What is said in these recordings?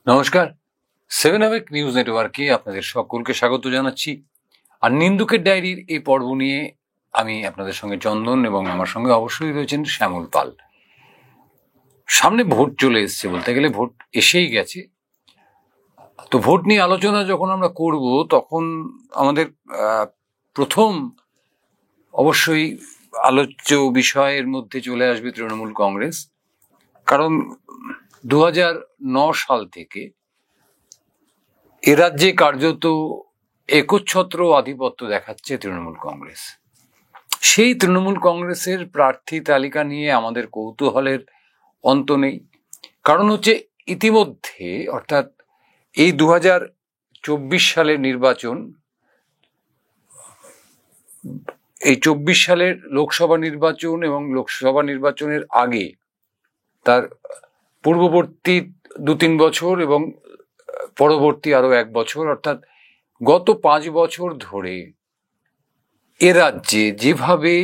নমস্কার, 7 নিউজ নেটওয়ার্কে আপনাদের সকলকে স্বাগত জানাচ্ছি। আর নিন্দুকের ডায়েরির এই পর্ব নিয়ে আমি আপনাদের সঙ্গে চন্দন এবং আমার সঙ্গে অবশ্যই রয়েছেন শ্যামল পাল। সামনে ভোট চলে এসছে, বলতে গেলে ভোট এসেই গেছে। তো ভোট নিয়ে আলোচনা যখন আমরা করব তখন আমাদের প্রথম অবশ্যই আলোচ্য বিষয়ের মধ্যে চলে আসবে তৃণমূল কংগ্রেস। কারণ 2009 সাল থেকে এ রাজ্যে কার্যত একচ্ছত্র আধিপত্য দেখাচ্ছে তৃণমূল কংগ্রেস। সেই তৃণমূল কংগ্রেসের প্রার্থী তালিকা নিয়ে আমাদের কৌতূহলের অন্ত নেই। কারণ হচ্ছে ইতিমধ্যে, অর্থাৎ এই 2024 সালের নির্বাচন, এই 24 সালের লোকসভা নির্বাচন এবং লোকসভা নির্বাচনের আগে তার পূর্ববর্তী 2-3 বছর এবং পরবর্তী আরো 1 বছর, অর্থাৎ গত 5 বছর ধরে এ রাজ্যে যেভাবে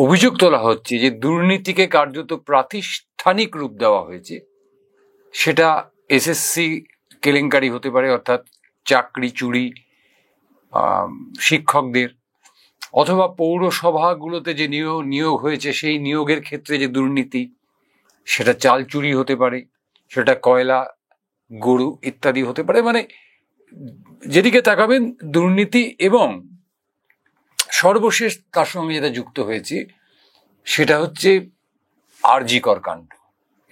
অভিযোগ তোলা হচ্ছে যে দুর্নীতিকে কার্যত প্রাতিষ্ঠানিক রূপ দেওয়া হয়েছে, সেটা এসএসসি কেলেঙ্কারি হতে পারে, অর্থাৎ চাকরি চুরি শিক্ষকদের, অথবা পৌরসভাগুলোতে যে নিয়োগ হয়েছে সেই নিয়োগের ক্ষেত্রে যে দুর্নীতি, সেটা চাল চুরি হতে পারে, সেটা কয়লা, গরু ইত্যাদি হতে পারে। মানে যেদিকে তাকাবেন দুর্নীতি, এবং সর্বশেষ তার সঙ্গে যেটা যুক্ত হয়েছে সেটা হচ্ছে আরজিকর কাণ্ড।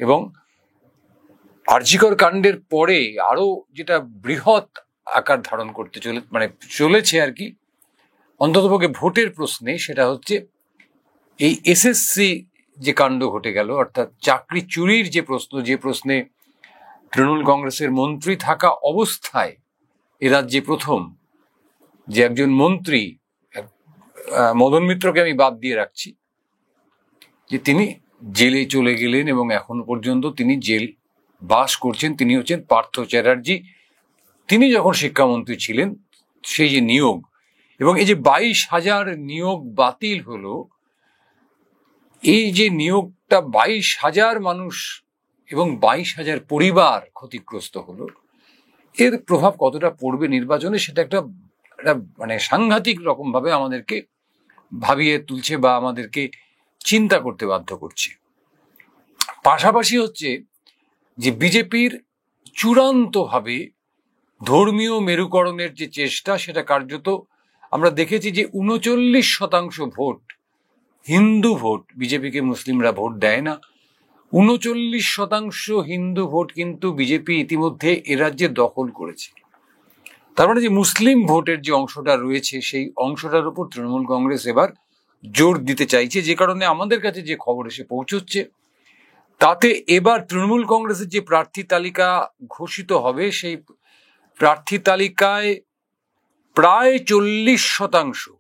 এবং আরজিকর কাণ্ডের পরে আরো যেটা বৃহৎ আকার ধারণ করতে চলেছে আর কি, অন্ততপক্ষে ভোটের প্রশ্নে, সেটা হচ্ছে এই এসএসসি যে কাণ্ড ঘটে গেল, অর্থাৎ চাকরি চুরির যে প্রশ্ন, যে প্রশ্নে তৃণমূল কংগ্রেসের মন্ত্রী থাকা অবস্থায় এ রাজ্যে প্রথম যে একজন মন্ত্রী, মদন মিত্রকে আমি বাদ দিয়ে রাখছি, যে তিনি জেলে চলে গেলেন এবং এখনো পর্যন্ত তিনি জেল বাস করছেন। তিনি হচ্ছেন পার্থ চ্যাটার্জি। তিনি যখন শিক্ষামন্ত্রী ছিলেন, সেই যে নিয়োগ, এবং এই যে 22,000 নিয়োগ বাতিল হলো, এই যে নিয়োগটা 22,000 মানুষ এবং 22,000 পরিবার ক্ষতিগ্রস্ত হলো, এর প্রভাব কতটা পড়বে নির্বাচনে, সেটা একটা মানে সাংঘাতিক রকম ভাবে আমাদেরকে ভাবিয়ে তুলছে বা আমাদেরকে চিন্তা করতে বাধ্য করছে। পাশাপাশি হচ্ছে যে বিজেপির চূড়ান্তভাবে ধর্মীয় মেরুকরণের যে চেষ্টা, সেটা কার্যত আমরা দেখেছি যে 39% ভোট হিন্দু ভোট, বিজেপিকে মুসলিমরা ভোট দেয় না, 39% হিন্দু ভোট কিন্তু বিজেপি ইতিমধ্যে এ রাজ্যে দখল করেছে। তার মানে যে মুসলিম ভোটের যে অংশটা রয়েছে, সেই অংশটার উপর তৃণমূল কংগ্রেস এবার জোর দিতে চাইছে। যে কারণে আমাদের কাছে যে খবর এসে পৌঁছচ্ছে, তাতে এবার তৃণমূল কংগ্রেসের যে প্রার্থী তালিকা ঘোষিত হবে, সেই প্রার্থী তালিকায় প্রায় 40%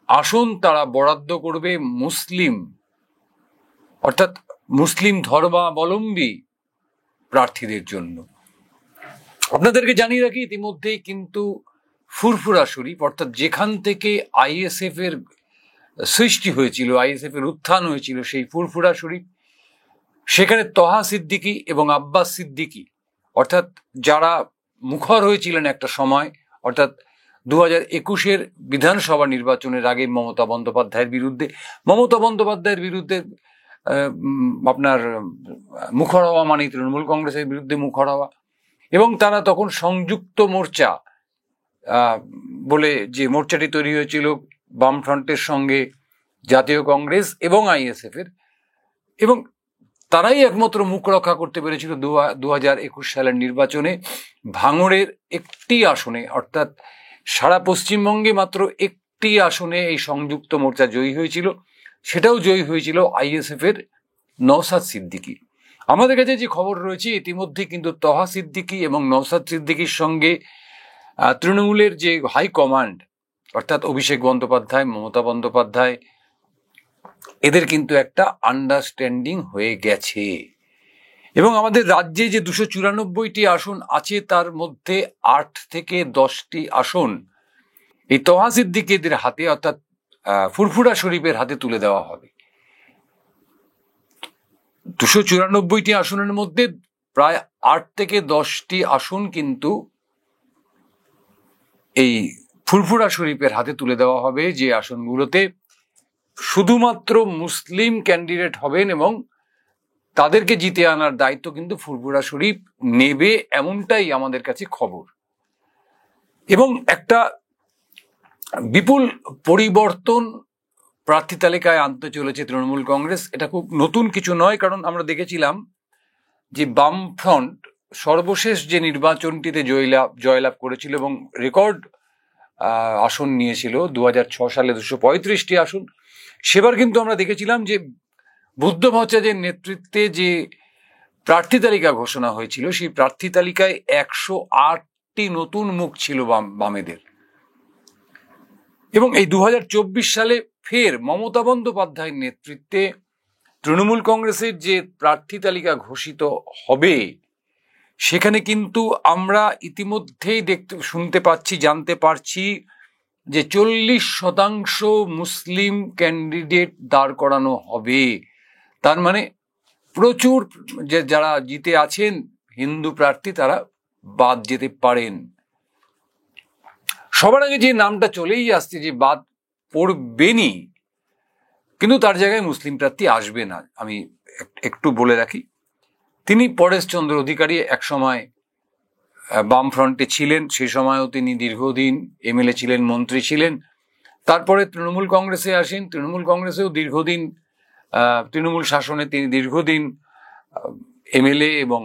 আসন তারা বরাদ্দ করবে মুসলিম, অর্থাৎ মুসলিম ধর্মাবলম্বী প্রার্থীদের জন্য। আপনাদেরকে জানিয়ে রাখি, ইতিমধ্যেই কিন্তু ফুরফুরা শরীফ, অর্থাৎ যেখান থেকে আইএসএফ এর সৃষ্টি হয়েছিল, আইএসএফ এর উত্থান হয়েছিল, সেই ফুরফুরা শরীফ, সেখানে তহা সিদ্দিকী এবং আব্বাস সিদ্দিকী, অর্থাৎ যারা মুখর হয়েছিলেন একটা সময়, অর্থাৎ 2021 বিধানসভা নির্বাচনের আগে মমতা বন্দ্যোপাধ্যায়ের বিরুদ্ধে আপনার মুখর হওয়া মানে তৃণমূল কংগ্রেসের বিরুদ্ধে মুখর হওয়া, এবং তারা তখন সংযুক্ত মোর্চা বলে যে মোর্চাটি তৈরি হয়েছিল বামফ্রন্টের সঙ্গে জাতীয় কংগ্রেস এবং আইএসএফ এর, এবং তারাই একমাত্র মুখ রক্ষা করতে পেরেছিল 2021 সালের নির্বাচনে ভাঙড়ের একটি আসনে, অর্থাৎ সারা পশ্চিমবঙ্গে মাত্র একটি আসনে এই সংযুক্ত মোর্চা জয়ী হয়েছিল। সেটাও জয়ী হয়েছিল আইএসএফ এর নওশাদ সিদ্দিকী। আমাদের কাছে যে খবর রয়েছে, ইতিমধ্যে কিন্তু তহা সিদ্দিকী এবং নওশাদ সিদ্দিকীর সঙ্গে তৃণমূলের যে হাইকমান্ড, অর্থাৎ অভিষেক বন্দ্যোপাধ্যায়, মমতা বন্দ্যোপাধ্যায়, এদের কিন্তু একটা আন্ডারস্ট্যান্ডিং হয়ে গেছে। এবং আমাদের রাজ্যে যে 294টি আসন আছে, তার মধ্যে 8 থেকে 10টি আসন এই তহা সিদ্দিকীদের হাতে, অর্থাৎ ফুরফুরা শরীফের হাতে তুলে দেওয়া হবে। 294টি আসনের মধ্যে প্রায় 8 থেকে 10টি আসন কিন্তু এই ফুরফুরা শরীফের হাতে তুলে দেওয়া হবে, যে আসনগুলোতে শুধুমাত্র মুসলিম ক্যান্ডিডেট হবেন এবং তাদেরকে জিতে আনার দায়িত্ব কিন্তু ফুরফুরা শরীফ নেবে, এমনটাই আমাদের কাছে খবর। এবং একটা বিপুল পরিবর্তন প্রার্থী তালিকায় আনতে চলেছে তৃণমূল কংগ্রেস। এটা খুব নতুন কিছু নয়, কারণ আমরা দেখেছিলাম যে বামফ্রন্ট সর্বশেষ যে নির্বাচনটিতে জয়লাভ করেছিল এবং রেকর্ড আসন নিয়েছিল 2006 সালে 235টি আসন, সেবার কিন্তু আমরা দেখেছিলাম যে বুদ্ধ ভট্টাচার্যের নেতৃত্বে যে প্রার্থী তালিকা ঘোষণা হয়েছিল, সেই প্রার্থী তালিকায় 108টি নতুন মুখ ছিল বামেদের। এবং এই 2024 সালে ফের মমতা বন্দ্যোপাধ্যায়ের নেতৃত্বে তৃণমূল কংগ্রেসের যে প্রার্থী তালিকা ঘোষিত হবে, সেখানে কিন্তু আমরা ইতিমধ্যেই শুনতে পাচ্ছি, জানতে পারছি যে 40% মুসলিম ক্যান্ডিডেট দাঁড় করানো হবে। তার মানে প্রচুর যারা জিতে আছেন হিন্দু প্রার্থী, তারা বাদ যেতে পারেন। সবার আগে যে নামটা চলেই আসছে, যে বাদ পড়বেনই, কিন্তু তার জায়গায় মুসলিম প্রার্থী আসবে না, আমি একটু বলে রাখি। তিনি পরেশচন্দ্র অধিকারী, একসময় বামফ্রন্টে ছিলেন, সেই সময়ও তিনি দীর্ঘদিন এমএলএ ছিলেন, মন্ত্রী ছিলেন। তারপরে তৃণমূল কংগ্রেসে আসেন, তৃণমূল কংগ্রেসেও দীর্ঘদিন তৃণমূল শাসনে তিনি দীর্ঘদিন এমএলএ এবং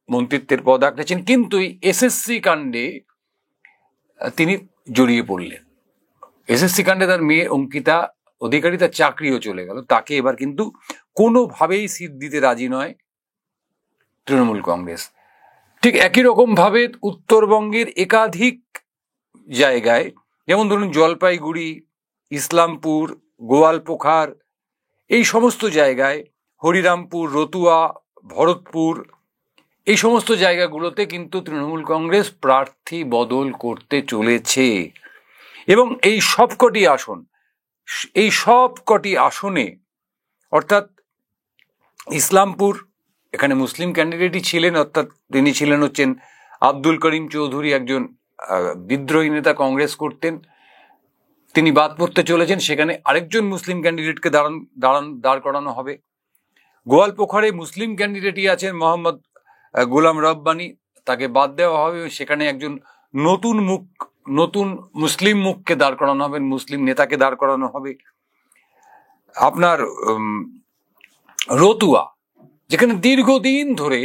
মন্ত্রিত্বের পদ আঁকড়েছেন। কিন্তু এসএসসি কাণ্ডে তিনি জড়িয়ে পড়লেন। এসএসসি কাণ্ডে তার মেয়ে অঙ্কিতা অধিকারী, তার চাকরিও চলে গেল। তাকে এবার কিন্তু কোনোভাবেই সিট দিতে রাজি নয় তৃণমূল কংগ্রেস। ঠিক একই রকম ভাবে উত্তরবঙ্গের একাধিক জায়গায়, যেমন ধরুন জলপাইগুড়ি, ইসলামপুর, গোয়ালপোখার, এই সমস্ত জায়গায়, হরিরামপুর, রতুয়া, ভরতপুর, এই সমস্ত জায়গাগুলোতে কিন্তু তৃণমূল কংগ্রেস প্রার্থী বদল করতে চলেছে। এবং এই সবকটি আসনে, অর্থাৎ ইসলামপুর, এখানে মুসলিম ক্যান্ডিডেটই ছিলেন, অর্থাৎ তিনি হচ্ছেন আব্দুল করিম চৌধুরী, একজন বিদ্রোহী নেতা, কংগ্রেস করতেন, তিনি বাদ পড়তে চলেছেন। সেখানে আরেকজন মুসলিম ক্যান্ডিডেটকে দাঁড় করানো হবে। গোয়ালপোখরে মুসলিম ক্যান্ডিডেটই আছেন মোহাম্মদ গোলাম রব্বানি, তাকে বাদ দেওয়া হবে। সেখানে একজন নতুন মুসলিম মুখকে দাঁড় করানো হবে, মুসলিম নেতাকে দাঁড় করানো হবে। আপনার রতুয়া, যেখানে দীর্ঘদিন ধরে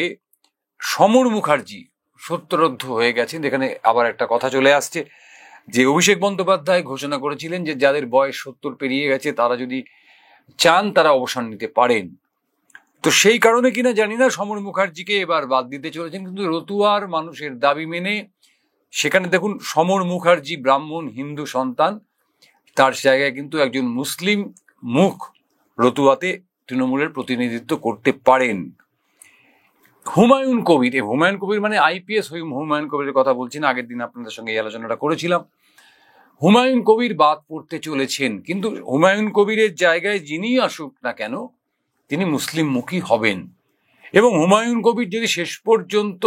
সমর মুখার্জি সত্যরোদ্ধ হয়ে গেছেন, এখানে আবার একটা কথা চলে আসছে যে অভিষেক বন্দ্যোপাধ্যায় ঘোষণা করেছিলেন যে যাদের বয়স 70 পেরিয়ে গেছে তারা যদি চান তারা অবসর নিতে পারেন। তো সেই কারণে কিনা জানি না সমর মুখার্জিকে এবার বাদ দিতে চলেছেন। কিন্তু রতুয়ার মানুষের দাবি মেনে সেখানে দেখুন, সমর মুখার্জি ব্রাহ্মণ হিন্দু সন্তান, তার জায়গায় কিন্তু একজন মুসলিম মুখ রতুয়াতে তৃণমূলের প্রতিনিধিত্ব করতে পারেন। হুমায়ুন কবির মানে আইপিএস হুমায়ুন কবিরের কথা বলছি না, আগের দিন আপনাদের সঙ্গে এই আলোচনাটা করেছিলাম। হুমায়ুন কবির বাদ পড়তে চলেছেন, কিন্তু হুমায়ুন কবিরের জায়গায় যিনি আসুক না কেন তিনি মুসলিম মুখী হবেন। এবং হুমায়ুন কবির যদি শেষ পর্যন্ত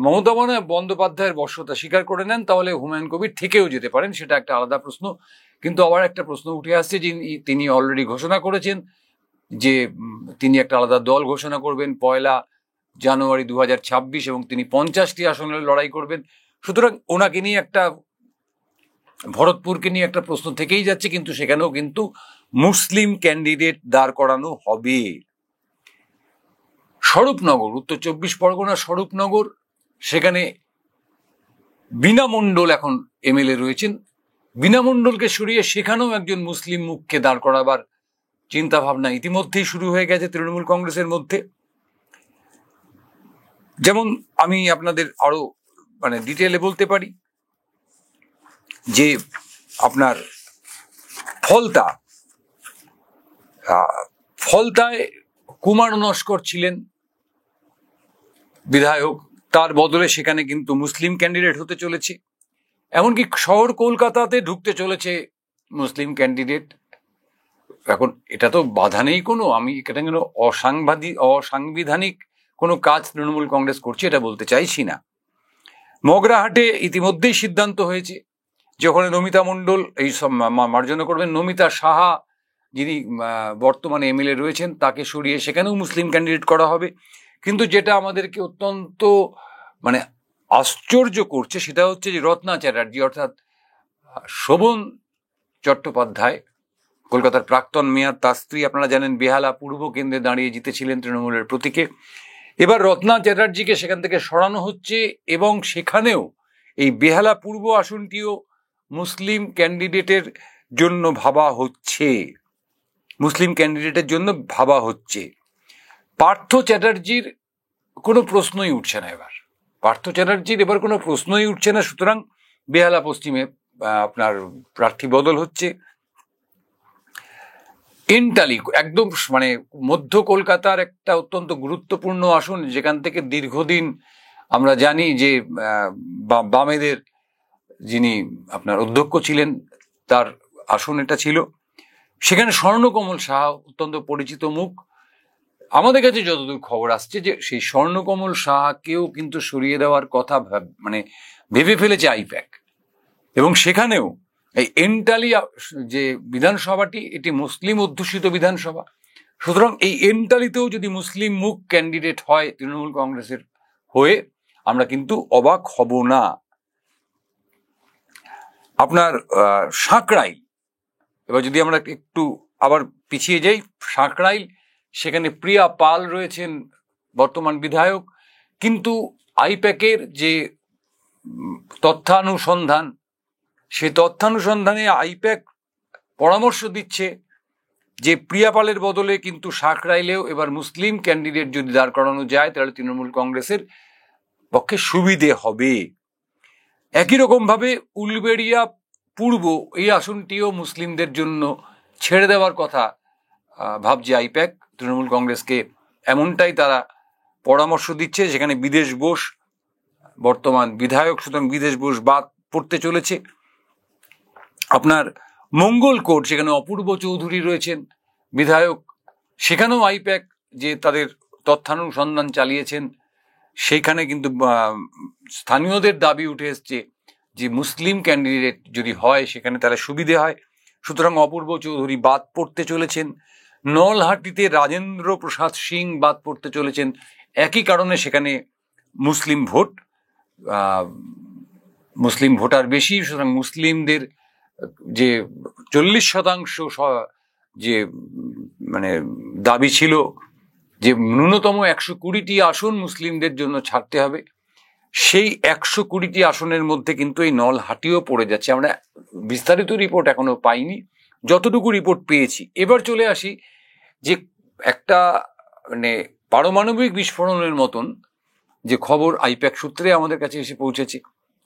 মমতা বন্দ্যোপাধ্যায়ের বশ্যতা স্বীকার করে নেন, তাহলে হুমায়ুন কবির থেকেও যেতে পারেন, সেটা একটা আলাদা প্রশ্ন। কিন্তু আবার একটা প্রশ্ন উঠে আসছে যে তিনি অলরেডি ঘোষণা করেছেন যে তিনি একটা আলাদা দল ঘোষণা করবেন 1 জানুয়ারি 2026, এবং তিনি 50টি আসনের লড়াই করবেন। সুতরাং ওনাকে নিয়ে ভরতপুরকে নিয়ে একটা প্রশ্ন থেকেই যাচ্ছে, কিন্তু সেখানেও কিন্তু মুসলিম ক্যান্ডিডেট দাঁড় করানো হবে। স্বরূপনগর, উত্তর 24 পরগনা স্বরূপনগর, সেখানে বীণা মণ্ডল এখন এমএলএ রয়েছেন। বীণা মণ্ডলকে সরিয়ে সেখানেও একজন মুসলিম মুখকে দাঁড় করাবার চিন্তা ভাবনা ইতিমধ্যেই শুরু হয়ে গেছে তৃণমূল কংগ্রেসের মধ্যে। যেমন আমি আপনাদের আরো ডিটেলে বলতে পারি যে আপনার ফলতায় কুমার নস্কর ছিলেন বিধায়ক, তার বদলে সেখানে কিন্তু মুসলিম ক্যান্ডিডেট হতে চলেছে। এমনকি শহর কলকাতাতে ঢুকতে চলেছে মুসলিম ক্যান্ডিডেট। এখন এটা তো বাধা নেই কোনো, আমি এটা কেন অসাংবিধানিক কোনো কাজ তৃণমূল কংগ্রেস করছে এটা বলতে চাইছি না। মগরাহাটে ইতিমধ্যেই সিদ্ধান্ত হয়েছে যে ওখানে নমিতা মণ্ডল এই সব মার্জনা করবেন, নমিতা সাহা যিনি বর্তমানে এমএলএ রয়েছেন তাকে সরিয়ে সেখানেও মুসলিম ক্যান্ডিডেট করা হবে। কিন্তু যেটা আমাদেরকে অত্যন্ত মানে আশ্চর্য করছে সেটা হচ্ছে যে রত্না চ্যাটার্জি অর্থাৎ শোভন চট্টোপাধ্যায়, কলকাতার প্রাক্তন মেয়র, তার স্ত্রী আপনারা জানেন বেহালা পূর্ব কেন্দ্রে দাঁড়িয়ে জিতেছিলেন তৃণমূলের প্রতীকে। এবার রত্না চ্যাটার্জিকে সেখান থেকে সরানো হচ্ছে এবং সেখানেও এই বেহালা পূর্ব আসনটিও মুসলিম ক্যান্ডিডেটের জন্য ভাবা হচ্ছে, পার্থ চ্যাটার্জির কোনো প্রশ্নই উঠছে না এবার কোনো প্রশ্নই উঠছে না। সুতরাং বেহালা পশ্চিমে আপনার প্রার্থী বদল হচ্ছে। এন্টালি একদম মানে মধ্য কলকাতার একটা অত্যন্ত গুরুত্বপূর্ণ আসন, যেখান থেকে দীর্ঘদিন আমরা জানি যে বামেদের যিনি আপনার অধ্যক্ষ ছিলেন তার আসন এটা ছিল। সেখানে স্বর্ণকমল সাহা অত্যন্ত পরিচিত মুখ। আমাদের কাছে যতদূর খবর আসছে যে সেই স্বর্ণকমল সাহাকেও কিন্তু সরিয়ে দেওয়ার কথা মানে ভেবে ফেলেছে আইপ্যাক। এবং সেখানেও এই এন্টালি যে বিধানসভাটি এটি মুসলিম অধ্যুষিত বিধানসভা, সুতরাং এই এন্টালিতেও যদি মুসলিম মুখ ক্যান্ডিডেট হয় তৃণমূল কংগ্রেসের হয়ে আমরা কিন্তু অবাক হব না। আপনার সাঁকরাইল, এবার যদি আমরা একটু আবার পিছিয়ে যাই, সাঁকরাইল সেখানে প্রিয়া পাল রয়েছেন বর্তমান বিধায়ক, কিন্তু আইপ্যাকের যে তথ্যানুসন্ধান সে তথ্যানুসন্ধানে আইপ্যাক পরামর্শ দিচ্ছে যে প্রিয়া পালের বদলে কিন্তু সাঁকরাইলেও এবার মুসলিম ক্যান্ডিডেট যদি দাঁড় করানো যায় তাহলে তৃণমূল কংগ্রেসের পক্ষে সুবিধে হবে। একই রকম ভাবে উলবেড়িয়া পূর্ব এই আসনটিও মুসলিমদের জন্য ছেড়ে দেওয়ার কথা ভাবছে আইপ্যাক তৃণমূল কংগ্রেসকে, এমনটাই তারা পরামর্শ দিচ্ছে। যেখানে বিদেশ বোস বর্তমান বিধায়ক, সুতরাং বিদেশ বোস বাদ পড়তে চলেছে। আপনার মঙ্গলকোট সেখানে অপূর্ব চৌধুরী রয়েছেন বিধায়ক, সেখানেও আইপ্যাক যে তাদের তথ্যানুসন্ধান চালিয়েছেন সেইখানে কিন্তু স্থানীয়দের দাবি উঠে এসছে যে মুসলিম ক্যান্ডিডেট যদি হয় সেখানে তারা সুবিধে হয়, সুতরাং অপূর্ব চৌধুরী বাদ পড়তে চলেছেন। নলহাটিতে রাজেন্দ্র প্রসাদ সিং বাদ পড়তে চলেছেন, একই কারণে সেখানে মুসলিম ভোটার বেশি, সুতরাং মুসলিমদের যে 40% যে মানে দাবি ছিল যে ন্যূনতম 120টি আসন মুসলিমদের জন্য ছাড়তে হবে, সেই 120টি আসনের মধ্যে কিন্তু এই নলহাটিও পড়ে যাচ্ছে। আমরা বিস্তারিত রিপোর্ট এখনো পাইনি, যতটুকু রিপোর্ট পেয়েছি। এবার চলে আসি যে একটা মানে পারমাণবিক বিস্ফোরণের মতন যে খবর আইপ্যাক সূত্রে আমাদের কাছে এসে পৌঁছেছে,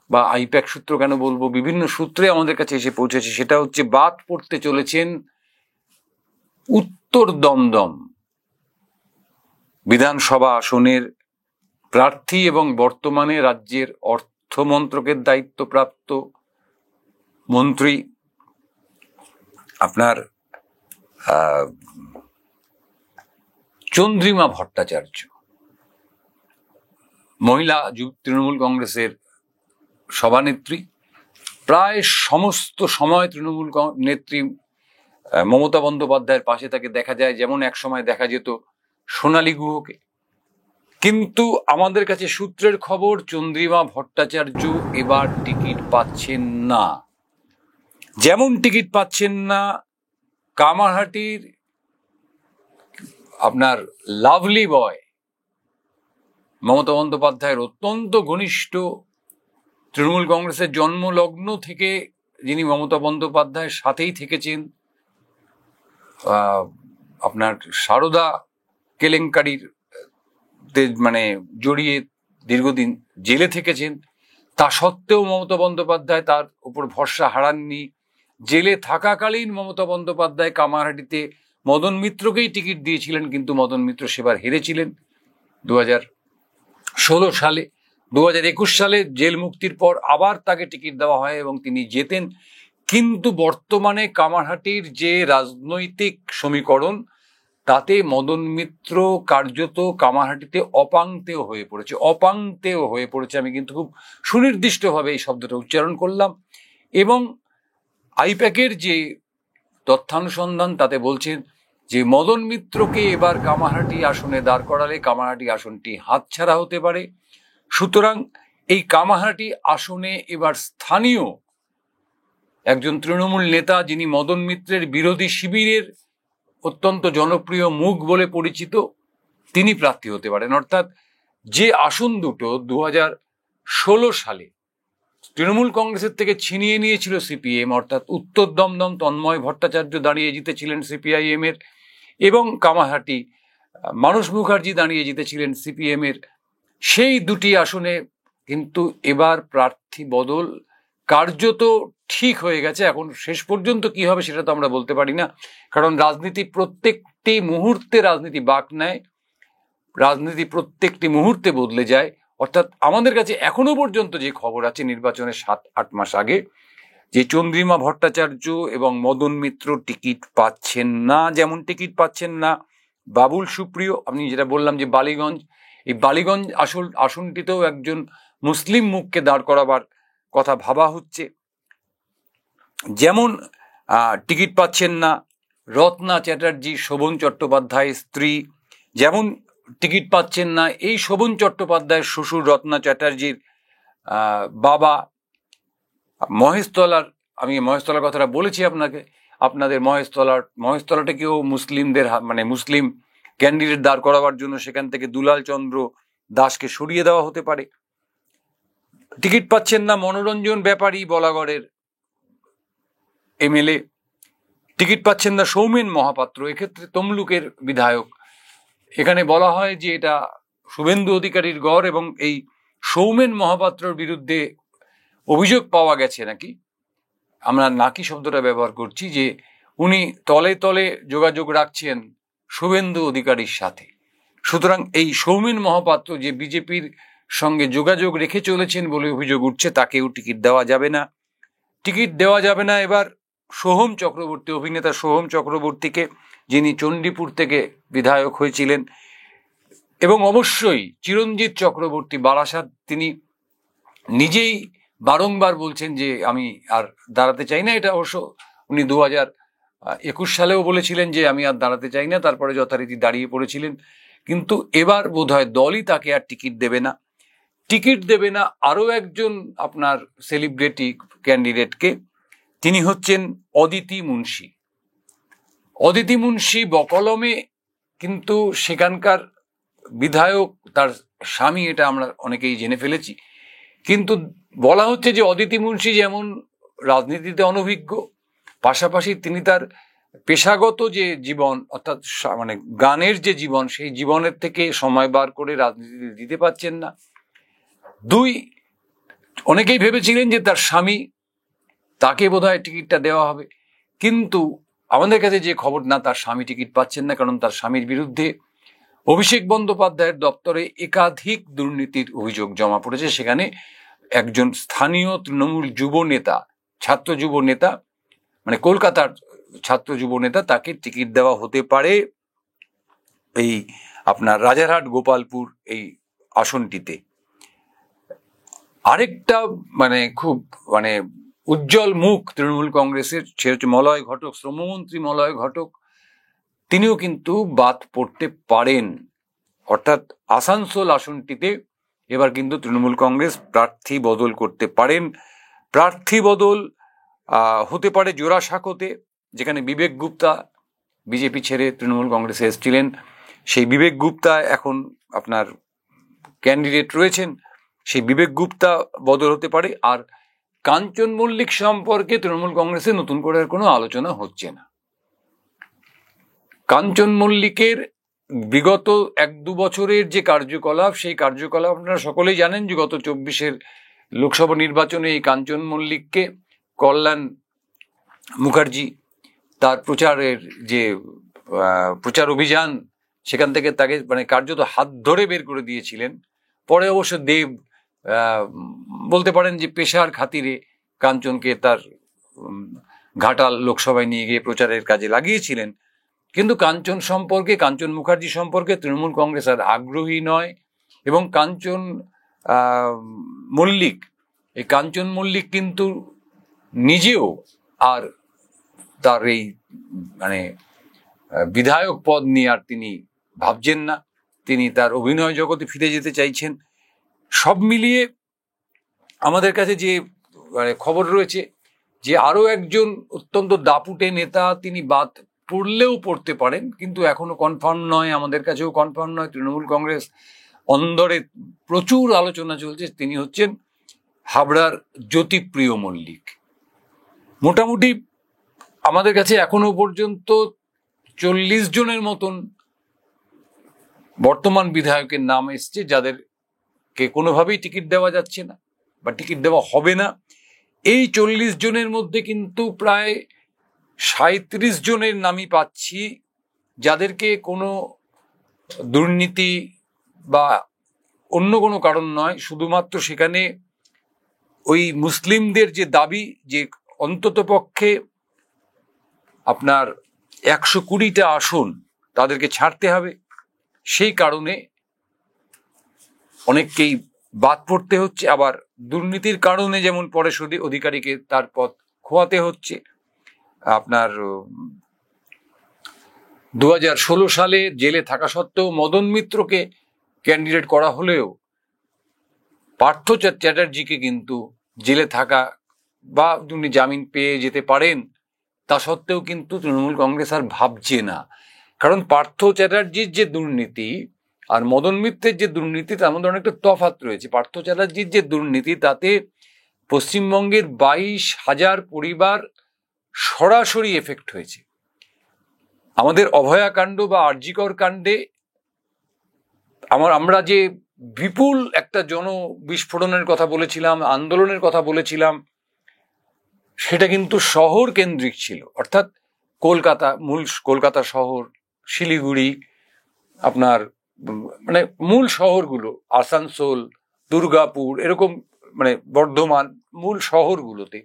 বা আইপ্যাক সূত্র কেন বলবো, বিভিন্ন সূত্রে আমাদের কাছে এসে পৌঁছেছে, সেটা হচ্ছে বাদ পড়তে চলেছেন উত্তর দমদম বিধানসভা আসনের প্রার্থী এবং বর্তমানে রাজ্যের অর্থমন্ত্রকের দায়িত্বপ্রাপ্ত মন্ত্রী আপনার চন্দ্রিমা ভট্টাচার্য, মহিলা তৃণমূল কংগ্রেসের সভানেত্রী। প্রায় সমস্ত সময় তৃণমূল নেত্রী মমতা বন্দ্যোপাধ্যায়ের পাশে তাকে দেখা যায়, যেমন এক সময় দেখা যেত সোনালী গুহকে। কিন্তু আমাদের কাছে সূত্রের খবর চন্দ্রিমা ভট্টাচার্য এবার টিকিট পাচ্ছেন না। যেমন টিকিট পাচ্ছেন না কামারহাটির আপনার লাভলি বয়, মমতা বন্দ্যোপাধ্যায়ের অত্যন্ত ঘনিষ্ঠ, তৃণমূল কংগ্রেসের জন্মলগ্ন থেকে যিনি মমতা বন্দ্যোপাধ্যায়ের সাথেই থেকেছেন, আপনার সারদা কেলেঙ্কারির মানে জড়িয়ে দীর্ঘদিন জেলে থেকেছেন, তা সত্ত্বেও মমতা বন্দ্যোপাধ্যায় তার উপর ভরসা হারাননি। জেলে থাকাকালীন মমতা বন্দ্যোপাধ্যায় কামারহাটিতে মদন মিত্রকেই টিকিট দিয়েছিলেন, কিন্তু মদন মিত্র সেবার হেরেছিলেন 2016 সালে। 2021 সালে জেল মুক্তির পর আবার তাকে টিকিট দেওয়া হয় এবং তিনি জেতেন। কিন্তু বর্তমানে কামারহাটির যে রাজনৈতিক সমীকরণ তাতে মদন মিত্র কার্যত কামারহাটিতে অপাংতেয় হয়ে পড়েছে। আমি কিন্তু খুব সুনির্দিষ্টভাবে এই শব্দটা উচ্চারণ করলাম। এবং আইপ্যাকের যে তথ্যানুসন্ধান তাতে বলছেন যে মদন মিত্রকে এবার কামারহাটি আসনে দাঁড় করালে কামারহাটি আসনটি হাতছাড়া হতে পারে। সুতরাং এই কামারহাটি আসনে এবার স্থানীয় একজন তৃণমূল নেতা, যিনি মদন মিত্রের বিরোধী শিবিরের অত্যন্ত জনপ্রিয় মুখ বলে পরিচিত, তিনি প্রার্থী হতে পারেন। অর্থাৎ যে আসন দুটো 2016 সালে তৃণমূল কংগ্রেসের থেকে ছিনিয়ে নিয়েছিল সিপিএম, অর্থাৎ উত্তর দমদম তন্ময় ভট্টাচার্য দাঁড়িয়ে জিতেছিলেন সিপিআইএম এর, এবং কামারহাটি মানস মুখার্জি দাঁড়িয়ে জিতেছিলেন সিপিএম এর, সেই দুটি আসনে কিন্তু এবার প্রার্থী বদল কার্যত ঠিক হয়ে গেছে। এখন শেষ পর্যন্ত কি হবে সেটা তো আমরা বলতে পারি না, কারণ রাজনীতি প্রত্যেকটি মুহূর্তে রাজনীতি বাঁক নেয়, রাজনীতি প্রত্যেকটি মুহূর্তে বদলে যায়। অর্থাৎ আমাদের কাছে এখনো পর্যন্ত যে খবর আছে নির্বাচনের 7-8 মাস আগে, যে চন্দ্রিমা ভট্টাচার্য এবং মদন মিত্র টিকিট পাচ্ছেন না, যেমন টিকিট পাচ্ছেন না বাবুল সুপ্রিয়। আমি যেটা বললাম যে বালিগঞ্জ, এই বালিগঞ্জ আসনটিতেও একজন মুসলিম মুখকে দাঁড় করাবার কথা ভাবা হচ্ছে। যেমন টিকিট পাচ্ছেন না রত্না চ্যাটার্জি, শোভন চট্টোপাধ্যায়ের স্ত্রী, যেমন টিকিট পাচ্ছেন না এই শোভন চট্টোপাধ্যায়ের শ্বশুর রত্না চ্যাটার্জির বাবা মহেশতলার, আমি মহেশতলার কথাটা বলেছি আপনাদের মহেশতলাটাকেও মুসলিমদের মানে মুসলিম ক্যান্ডিডেট দাঁড় করাবার জন্য সেখান থেকে দুলাল চন্দ্র দাসকে সরিয়ে দেওয়া হতে পারে। টিকিট পাচ্ছেন না মনোরঞ্জন ব্যাপারী বলাগড়ের এমএলএ, টিকিট পাচ্ছেন না সৌমেন মহাপাত্র, এক্ষেত্রে তমলুকের বিধায়ক। এখানে বলা হয় যে এটা শুভেন্দু অধিকারীর গড়, এবং এই সৌমেন মহাপাত্রর বিরুদ্ধে অভিযোগ পাওয়া গেছে নাকি, আমরা নাকি শব্দটা ব্যবহার করছি, যে উনি তলে তলে যোগাযোগ রাখছেন শুভেন্দু অধিকারীর সাথে। সুতরাং এই সৌমেন মহাপাত্র যে বিজেপির সঙ্গে যোগাযোগ রেখে চলেছেন বলে অভিযোগ উঠছে, তাকেও টিকিট দেওয়া যাবে না। টিকিট দেওয়া যাবে না এবার সোহম চক্রবর্তী, অভিনেতা সোহম চক্রবর্তীকে, যিনি চণ্ডীপুর থেকে বিধায়ক হয়েছিলেন, এবং অবশ্যই চিরঞ্জিত চক্রবর্তী বারাসাত, তিনি নিজেই বারংবার বলছেন যে আমি আর দাঁড়াতে চাই না। এটা অবশ্য উনি 2021 সালেও বলেছিলেন যে আমি আর দাঁড়াতে চাই না, তারপরে যথারীতি দাঁড়িয়ে পড়েছিলেন। কিন্তু এবার বোধহয় দলই তাকে আর টিকিট দেবে না। টিকিট দেবে না আরও একজন আপনার সেলিব্রিটি ক্যান্ডিডেটকে, তিনি হচ্ছেন অদিতি মুন্সি। অদিতি মুন্সি বকলমে কিন্তু সেখানকার বিধায়ক, তার স্বামী, এটা আমরা অনেকেই জেনে ফেলেছি। কিন্তু বলা হচ্ছে যে অদিতি মুন্সি যেমন রাজনীতিতে অনভিজ্ঞ, পাশাপাশি তিনি তার পেশাগত যে জীবন, অর্থাৎ মানে গানের যে জীবন, সেই জীবনের থেকে সময় বার করে রাজনীতিতে দিতে পারছেন না। দুই, অনেকেই ভেবেছিলেন যে তার স্বামী, তাকে বোধহয় টিকিটটা দেওয়া হবে, কিন্তু আমাদের কাছে যে খবর, না, তার স্বামী টিকিট পাচ্ছেন না, কারণ তার স্বামীর বিরুদ্ধে অভিষেক বন্দ্যোপাধ্যায়ের দপ্তরে একাধিক দুর্নীতির অভিযোগ জমা পড়েছে। সেখানে একজন স্থানীয় তৃণমূল যুব নেতা, ছাত্র যুব নেতা, মানে কলকাতার ছাত্র যুব নেতা, তাকে টিকিট দেওয়া হতে পারে এই আপনার রাজারহাট গোপালপুর এই আসনটিতে। আরেকটা মানে খুব মানে উজ্জ্বল মুখ তৃণমূল কংগ্রেসের, সে হচ্ছে মলয় ঘটক, শ্রমমন্ত্রী মলয় ঘটক, তিনিও কিন্তু বাদ পড়তে পারেন। অর্থাৎ আসানসোল আসনটিতে এবার কিন্তু তৃণমূল কংগ্রেস প্রার্থী বদল করতে পারেন। প্রার্থী বদল হতে পারে জোড়াসাঁকোতে, যেখানে বিবেক গুপ্তা বিজেপি ছেড়ে তৃণমূল কংগ্রেসে এসেছিলেন, সেই বিবেক গুপ্তা এখন আপনার ক্যান্ডিডেট রয়েছেন, সেই বিবেক গুপ্তা বদল হতে পারে। আর কাঞ্চন মল্লিক সম্পর্কে তৃণমূল কংগ্রেসে নতুন করে আর কোনো আলোচনা হচ্ছে না। কাঞ্চন মল্লিকের বিগত 1-2 বছরের যে কার্যকলাপ, সেই কার্যকলাপ আপনারা সকলেই জানেন যে গত 24-এর লোকসভা নির্বাচনে এই কাঞ্চন মল্লিককে কল্যাণ মুখার্জি তার প্রচারের যে প্রচার অভিযান, সেখান থেকে তাকে মানে কার্যত হাত ধরে বের করে দিয়েছিলেন। পরে অবশ্য দেব বলতে পারেন যে পেশার খাতিরে কাঞ্চনকে তার ঘাটাল লোকসভায় নিয়ে গিয়ে প্রচারের কাজে লাগিয়েছিলেন। কিন্তু কাঞ্চন মুখার্জি সম্পর্কে তৃণমূল কংগ্রেস আর আগ্রহী নয়। এবং কাঞ্চন মল্লিক কিন্তু নিজেও আর তার এই মানে বিধায়ক পদ নিয়ে আর তিনি ভাবছেন না, তিনি তার অভিনয় জগতে ফিরে যেতে চাইছেন। সব মিলিয়ে আমাদের কাছে যে মানে খবর রয়েছে যে আরো একজন অত্যন্ত দাপুটে নেতা তিনি বাদ পড়লেও পড়তে পারেন, কিন্তু এখনো কনফার্ম নয়, আমাদের কাছেও কনফার্ম নয়। তৃণমূল কংগ্রেস অন্দরে প্রচুর আলোচনা চলছে। তিনি হচ্ছেন হাবড়ার জ্যোতিপ্রিয় মল্লিক। মোটামুটি আমাদের কাছে এখনো পর্যন্ত 40 জনের মতন বর্তমান বিধায়কের নাম এসছে, যাদেরকে কোনোভাবেই টিকিট দেওয়া যাচ্ছে না বা টিকিট দেওয়া হবে না। এই 40 জনের মধ্যে কিন্তু প্রায় 37 জনের নামই পাচ্ছি যাদেরকে কোনো দুর্নীতি বা অন্য কোনো কারণ নয়, শুধুমাত্র সেখানে ওই মুসলিমদের যে দাবি যে অন্তত পক্ষে আপনার 120টা আসন তাদেরকে ছাড়তে হবে, সেই কারণে অনেককেই বাদ পড়তে হচ্ছে। আবার দুর্নীতির কারণে যেমন পরেশ অধিকারীকে তার পদ খোয়াতে হচ্ছে। আপনার 2016 সালে জেলে থাকা সত্ত্বেও মদন মিত্রকে ক্যান্ডিডেট করা হলেও পার্থ চ্যাটার্জিকে কিন্তু জেলে থাকা বা তিনি জামিন পেয়ে যেতে পারেন তা সত্ত্বেও কিন্তু তৃণমূল কংগ্রেস আর ভাবছে না। কারণ পার্থ চ্যাটার্জির যে দুর্নীতি আর মদন মিত্রের যে দুর্নীতি তার মধ্যে অনেকটা তফাৎ রয়েছে। পার্থ চ্যাটার্জির যে দুর্নীতি তাতে পশ্চিমবঙ্গের 22,000 পরিবার সরাসরি এফেক্ট হয়েছে। আমাদের অভয়াকাণ্ড বা আরজিকর কাণ্ডে আমরা যে বিপুল একটা বিস্ফোরণের কথা বলেছিলাম, আন্দোলনের কথা বলেছিলাম, সেটা কিন্তু শহর কেন্দ্রিক ছিল। অর্থাৎ কলকাতা শহর, শিলিগুড়ি, আপনার মানে মূল শহরগুলো, আসানসোল, দুর্গাপুর, এরকম মানে বর্ধমান, মূল শহরগুলোতে।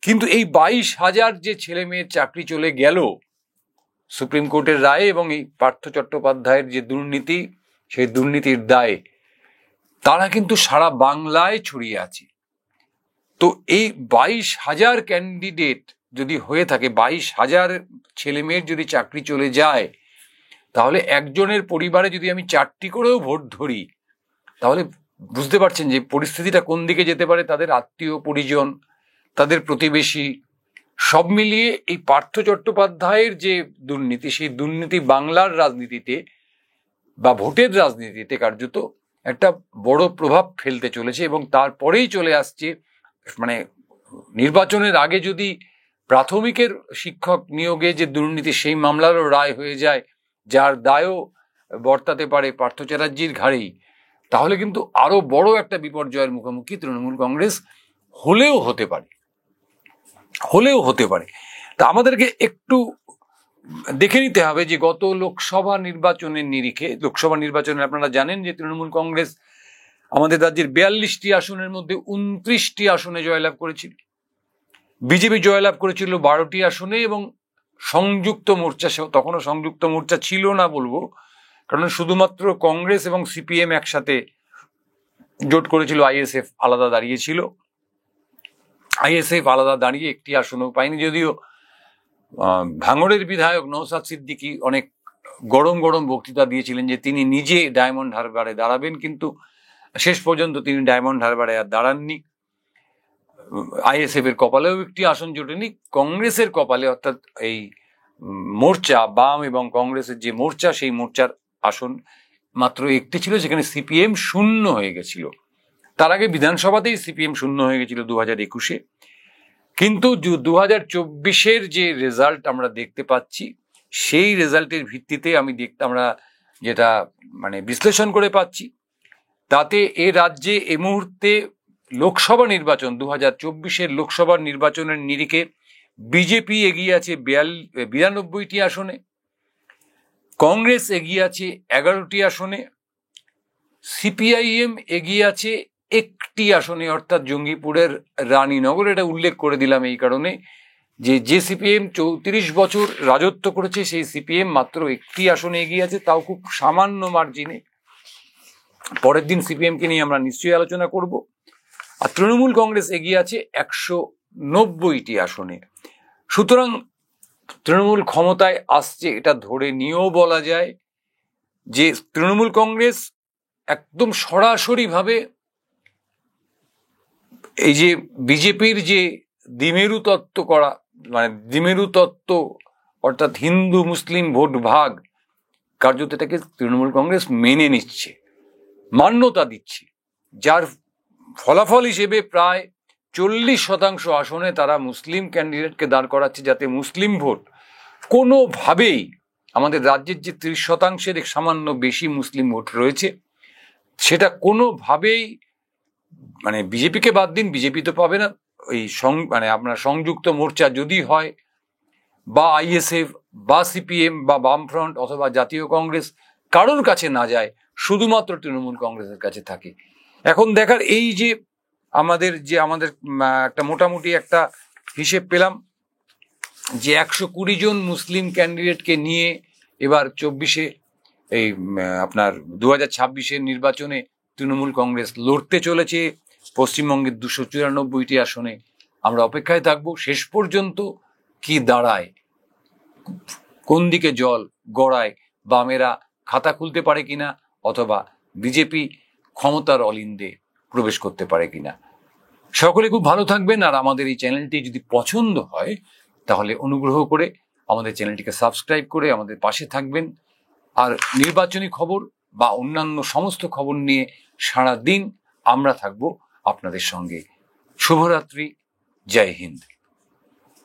কিন্তু এই 22,000 যে ছেলে মেয়ের চাকরি চলে গেল সুপ্রিম কোর্টের রায়ে এবং এই পার্থ চট্টোপাধ্যায়ের যে দুর্নীতি, সেই দুর্নীতির দায়ে তারা কিন্তু সারা বাংলায় ছড়িয়ে আছে। তো এই 22,000 ক্যান্ডিডেট যদি হয়ে থাকে, 22,000 ছেলে মেয়ের যদি চাকরি চলে যায়, তাহলে একজনের পরিবারে যদি আমি 4টি করেও ভোট ধরি, তাহলে বুঝতে পারছেন যে পরিস্থিতিটা কোন দিকে যেতে পারে। তাদের আত্মীয় পরিজন, তাদের প্রতিবেশী, সব মিলিয়ে এই পার্থ চট্টোপাধ্যায়ের যে দুর্নীতি, সেই দুর্নীতি বাংলার রাজনীতিতে বা ভোটের রাজনীতিতে কার্যত একটা বড় প্রভাব ফেলতে চলেছে। এবং তারপরেই চলে আসছে মানে নির্বাচনের আগে যদি প্রাথমিকের শিক্ষক নিয়োগে যে দুর্নীতি, সেই মামলারও রায় হয়ে যায়, যার দায়ও বর্তাতে পারে পার্থ চ্যাটার্জির ঘাড়েই, তাহলে কিন্তু আরো বড় একটা বিপর্যয়ের মুখোমুখি তৃণমূল কংগ্রেস হলেও হতে পারে। তা আমাদেরকে একটু দেখে নিতে হবে যে গত লোকসভা নির্বাচনে আপনারা জানেন যে তৃণমূল কংগ্রেস আমাদের রাজ্যের 42টি আসনের মধ্যে 29টি আসনে জয়লাভ করেছিল। বিজেপি জয়লাভ করেছিল 12টি আসনে এবং সংযুক্ত মোর্চা, তখনও সংযুক্ত মোর্চা ছিল না বলবো, কারণ শুধুমাত্র কংগ্রেস এবং সিপিএম একসাথে জোট করেছিল, আইএসএফ আলাদা দাঁড়িয়েছিল। আইএসএফ আলাদা দাঁড়িয়ে একটি আসনও পায়নি, যদিও ভাঙড়ের বিধায়ক নওশাদ সিদ্দিকী অনেক গরম বক্তৃতা দিয়েছিলেন যে তিনি নিজে ডায়মন্ড হারবারে দাঁড়াবেন, কিন্তু শেষ পর্যন্ত তিনি ডায়মন্ড হারবারে আর দাঁড়াননি। আইএসএফ এর কপালেও একটি আসন জোটেনি, কংগ্রেসের কপালে অর্থাৎ এই মোর্চা, বাম এবং কংগ্রেসের যে মোর্চা, সেই মোর্চার আসন মাত্র একটি ছিল, যেখানে সিপিএম শূন্য হয়ে গেছিল। তার আগে বিধানসভাতেই সিপিএম শূন্য হয়ে গেছিল 2021-এ। কিন্তু 2024-এর যে রেজাল্ট আমরা দেখতে পাচ্ছি, সেই রেজাল্টের ভিত্তিতে আমরা যেটা মানে বিশ্লেষণ করে পাচ্ছি, তাতে এ রাজ্যে এ মুহূর্তে লোকসভা নির্বাচন 2024-এর লোকসভা নির্বাচনের নিরিখে বিজেপি এগিয়ে আছে 92টি আসনে, কংগ্রেস এগিয়ে আছে 11টি আসনে, সিপিআইএম এগিয়ে আছে একটি আসনে, অর্থাৎ জঙ্গিপুরের রানীনগর। এটা উল্লেখ করে দিলাম এই কারণে যে সিপিএম 34 বছর রাজত্ব করেছে সেই সিপিএম মাত্র একটি আসনে এগিয়ে আছে, তাও খুব সামান্য মার্জিনে। পরের দিন সিপিএম কে নিয়ে আমরা নিশ্চয়ই আলোচনা করব। আর তৃণমূল কংগ্রেস এগিয়ে আছে 190টি আসনে। সুতরাং তৃণমূল ক্ষমতায় আসছে এটা ধরে নিয়েও বলা যায় যে তৃণমূল কংগ্রেস একদম সরাসরি ভাবে এই যে বিজেপির যে দ্বিমেরু তত্ত্ব করা, মানে দ্বিমেরু তত্ত্ব অর্থাৎ হিন্দু মুসলিম ভোট ভাগ, কার্যত এটাকে তৃণমূল কংগ্রেস মেনে নিচ্ছে, মান্যতা দিচ্ছে, যার ফলাফল হিসেবে প্রায় 40% আসনে তারা মুসলিম ক্যান্ডিডেটকে দাঁড় করাচ্ছে, যাতে মুসলিম ভোট কোনোভাবেই, আমাদের রাজ্যের যে 30%-এর সামান্য বেশি মুসলিম ভোট রয়েছে, সেটা কোনোভাবেই, মানে বিজেপিকে বাদ দিন, বিজেপি তো পাবে না, ওই মানে আপনার সংযুক্ত মোর্চা যদি হয়, বা আইএসএফ বা সিপিএম বা বামফ্রন্ট অথবা জাতীয় কংগ্রেস, কারোর কাছে না যায়, শুধুমাত্র তৃণমূল কংগ্রেসের কাছে থাকে। এখন দেখার এই যে আমাদের একটা মোটামুটি একটা হিসেব পেলাম যে 120 জন মুসলিম ক্যান্ডিডেটকে নিয়ে এবার 24-এ এই আপনার 2026-এর নির্বাচনে তৃণমূল কংগ্রেস লড়তে চলেছে পশ্চিমবঙ্গের 294টি আসনে। আমরা অপেক্ষায় থাকবো শেষ পর্যন্ত কি দাঁড়ায়, কোন দিকে জল গড়ায়, বামেরা খাতা খুলতে পারে কিনা, অথবা বিজেপি ক্ষমতার অলিন্দে প্রবেশ করতে পারে কিনা। সকলে খুব ভালো থাকবেন। আর আমাদের এই চ্যানেলটি যদি পছন্দ হয় তাহলে অনুগ্রহ করে আমাদের চ্যানেলটিকে সাবস্ক্রাইব করে আমাদের পাশে থাকবেন। আর নির্বাচনী খবর বা অন্যান্য সমস্ত খবর নিয়ে সারা দিন আমরা থাকবো আপনাদের সঙ্গে। শুভরাত্রি, জয় হিন্দ।